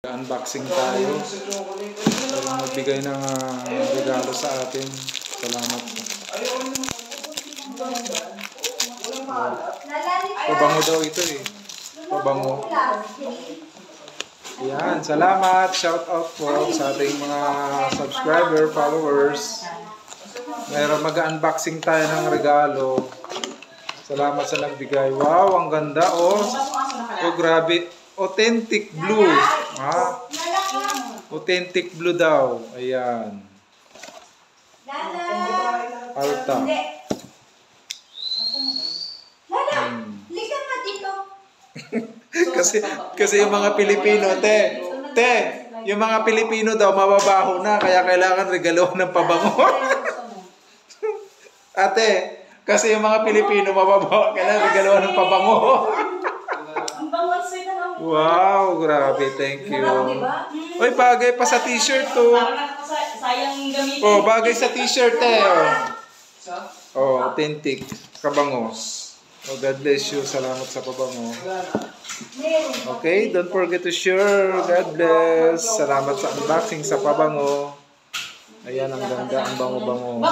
Unboxing tayo. Magbigay ng regalo sa atin. Salamat po. Pabango daw ito eh. Pabango. Yan, salamat. Shout out po sa ating mga subscriber, followers. Meron mag-unboxing tayo ng regalo. Salamat sa nagbigay. Wow, ang ganda oh. Oh, grabe. Authentic blue. Ha? Authentic blue daw. Ayan. Alta. kasi yung mga Pilipino, yung mga Pilipino daw mababaho na, kaya kailangan regalo ng pabango. Ate, kasi yung mga Pilipino mababaho, kailangan regalo ng pabango. Wow, grabe, thank you. Uy, bagay pa sa t-shirt to. Oh, bagay sa t-shirt eh. Oh, authentic, kabangos. Oh, God bless you. Salamat sa pabango. Okay, don't forget to share. God bless. Salamat sa unboxing sa pabango. Ayan, ang ganda, ang bango-bango.